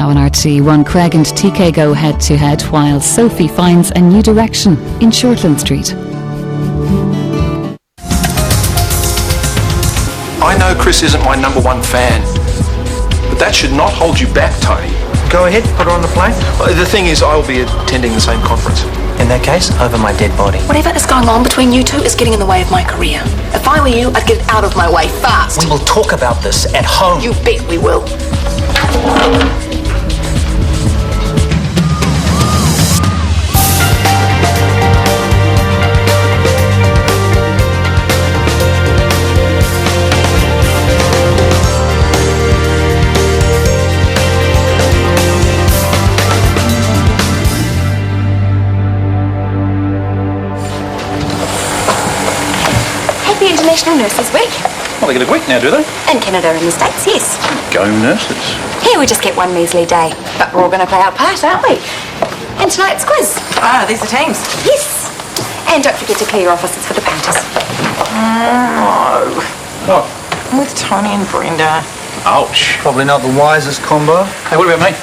now on rt1. Craig and TK go head-to-head while Sophie finds a new direction in Shortland Street. I know Chris isn't my number one fan, but that should not hold you back, Tony. Go ahead, put her on the plane. The thing is, I'll be attending the same conference. In that case, over my dead body. Whatever is going on between you two is getting in the way of my career. If I were you, I'd get it out of my way fast. We will talk about this at home. You bet we will. Happy International Nurses Week. Well, they get a week now, do they? In Canada and the States, yes. Go nurses. Here we just get one measly day. But we're all going to play our part, aren't we? And tonight's quiz. Ah, these are teams. Yes. And don't forget to clear your offices for the painters. No. What? I'm with Tony and Brenda. Ouch. Probably not the wisest combo. Hey, what about me?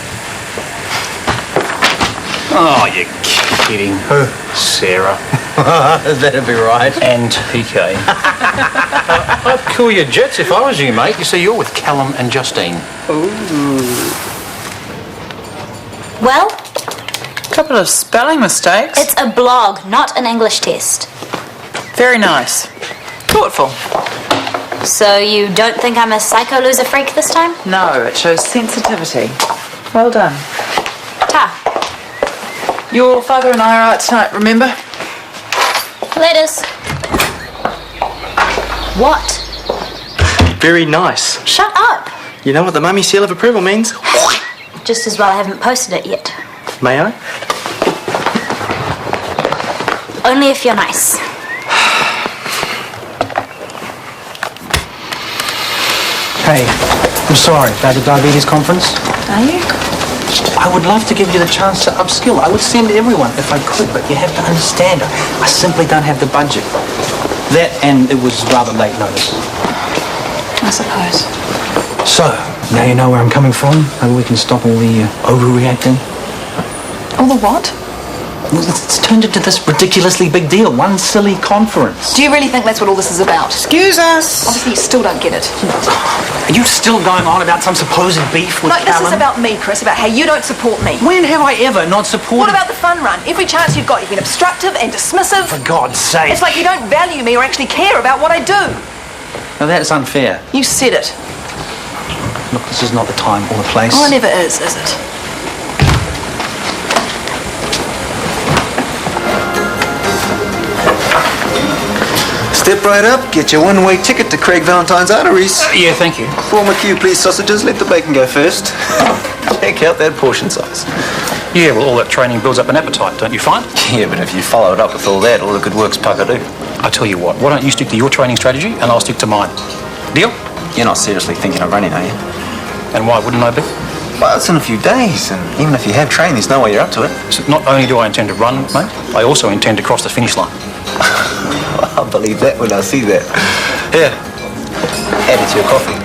Oh, you're kidding. Who? Sarah. That'd be right. And TK. I'd call you Jets if I was you, mate. You see, you're with Callum and Justine. Well, Couple of spelling mistakes. it's a blog, not an English test. Very nice. Thoughtful. So you don't think I'm a psycho loser freak this time? No, it shows sensitivity. Well done. Ta. Your father and I are out tonight, remember? Letters. What? Very nice. Shut up. You know what the mummy seal of approval means? Just as well I haven't posted it yet. May I? Only if you're nice. Hey, I'm sorry about the diabetes conference. Are you? I would love to give you the chance to upskill. I would send everyone if I could, but you have to understand, I simply don't have the budget. That, and it was rather late notice. I suppose. So, now you know where I'm coming from. Maybe we can stop all the overreacting. All the what? Well, it's turned into this ridiculously big deal. One silly conference. Do you really think that's what all this is about? Excuse us. Obviously you still don't get it. Are you still going on about some supposed beef with Like, this is Callum? about me, Chris, about how you don't support me. When have I ever not supported... What about the fun run? Every chance you've got, you've been obstructive and dismissive. For God's sake. It's like you don't value me or actually care about what I do. Now that's unfair. You said it. Look, this is not the time or the place. Well, it never is it? Step right up, get your one-way ticket to Craig Valentine's Arteries. Yeah, thank you. 4 McHugh, please, sausages. Let the bacon go first. Check out that portion size. Yeah, well, all that training builds up an appetite, don't you find? Yeah, but if you follow it up with all that, all the good work's puckered. I tell you what, why don't you stick to your training strategy and I'll stick to mine. Deal? You're not seriously thinking of running, are you? And why wouldn't I be? Well, it's in a few days, and even if you have trained, there's no way you're up to it. So not only do I intend to run, mate, I also intend to cross the finish line. I'll believe that when I see that. Here, add it to your coffee.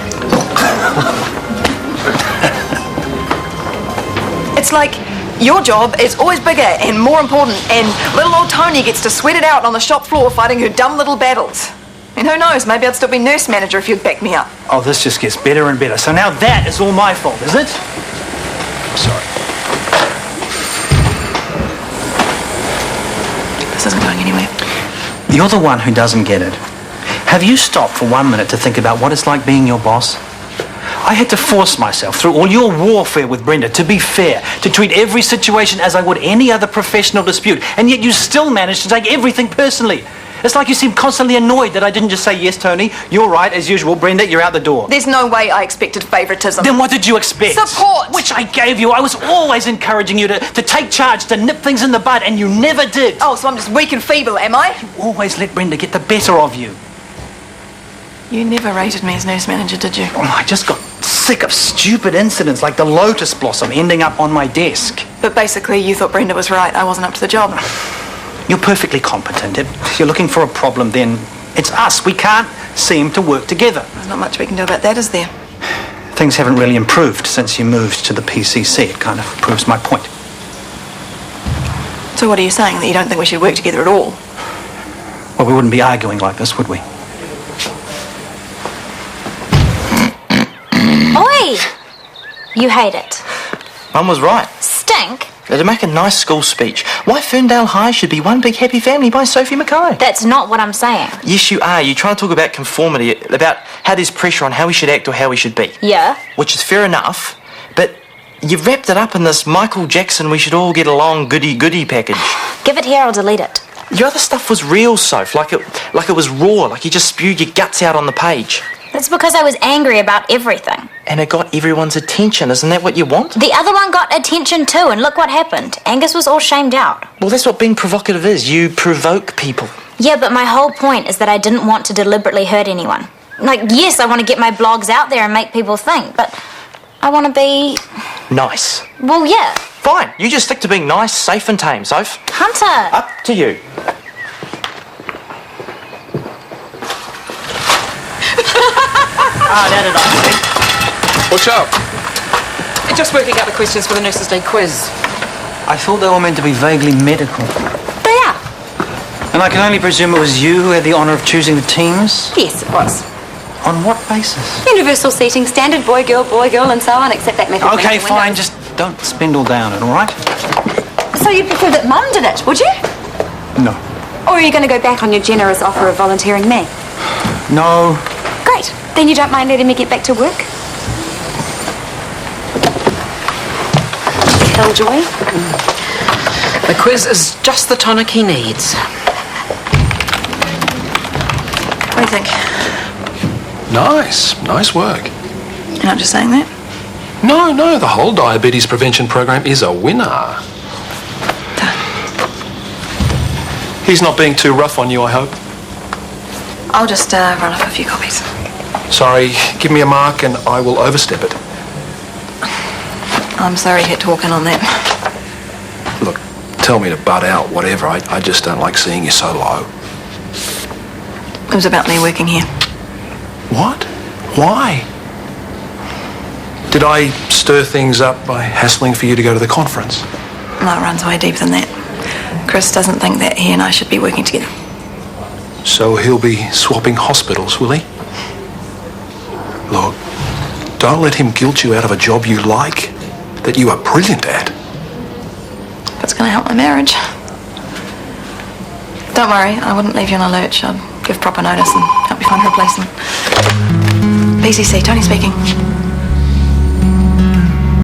It's like your job is always bigger and more important, and little old Tony gets to sweat it out on the shop floor fighting her dumb little battles. And who knows, maybe I'd still be nurse manager if you'd back me up. Oh, this just gets better and better. So now that is all my fault, is it? Sorry. This isn't going anywhere. You're the one who doesn't get it. Have you stopped for 1 minute to think about what it's like being your boss? I had to force myself through all your warfare with Brenda to be fair, to treat every situation as I would any other professional dispute, and yet you still managed to take everything personally. It's like you seem constantly annoyed that I didn't just say, yes, Tony, you're right, as usual, Brenda, you're out the door. There's no way I expected favouritism. Then what did you expect? Support! Which I gave you. I was always encouraging you to take charge, to nip things in the bud, and you never did. Oh, so I'm just weak and feeble, am I? You always let Brenda get the better of you. You never rated me as nurse manager, did you? Oh, I just got sick of stupid incidents like the lotus blossom ending up on my desk. But basically, you thought Brenda was right. I wasn't up to the job. You're perfectly competent. If you're looking for a problem, then it's us. We can't seem to work together. There's not much we can do about that, is there? things haven't really improved since you moved to the PCC. It kind of proves my point. So what are you saying, that you don't think we should work together at all? Well, we wouldn't be arguing like this, would we? Oi! You hate it. Mum was right. Stink? It'd make a nice school speech. Why Ferndale High should be one big happy family by Sophie Mackay. That's not what I'm saying. Yes, you are. You try to talk about conformity, about how there's pressure on how we should act or how we should be. Yeah? Which is fair enough, but you've wrapped it up in this Michael Jackson we should all get along goody-goody package. Give it here, I'll delete it. Your other stuff was real, Soph, like it was raw, like you just spewed your guts out on the page. That's because I was angry about everything. And it got everyone's attention, isn't that what you want? The other one got attention too, and look what happened. Angus was all shamed out. Well, that's what being provocative is. You provoke people. Yeah, but my whole point is that I didn't want to deliberately hurt anyone. Like, yes, I want to get my blogs out there and make people think, but I want to be... Nice. Well, yeah. Fine, you just stick to being nice, safe and tame, Soph. Hunter! Up to you. What's up? Just working out the questions for the Nurses' Day quiz. I thought they were meant to be vaguely medical. They are. And I can only presume it was you who had the honour of choosing the teams? Yes, it was. On what basis? Universal seating, standard boy, girl, and so on, except that method. Okay, fine, just don't spindle down it, all right? So you'd prefer that Mum did it, would you? No. Or are you going to go back on your generous offer of volunteering me? No. Great. Then you don't mind letting me get back to work? Killjoy? The quiz is just the tonic he needs. What do you think? Nice work. You're not just saying that? No, the whole diabetes prevention program is a winner. He's not being too rough on you, I hope. I'll just run off a few copies. Sorry, give me a mark and I will overstep it. I'm sorry you had to walk in on that. Look, tell me to butt out, whatever. I just don't like seeing you so low. It was about me working here. What? Why? Did I stir things up by hassling for you to go to the conference? No, it runs way deeper than that. Chris doesn't think that he and I should be working together. So he'll be swapping hospitals, will he? Look, don't let him guilt you out of a job you like, that you are brilliant at. That's going to help my marriage. Don't worry, I wouldn't leave you in a lurch. I'd give proper notice and help you find a replacement. PCC, Tony speaking.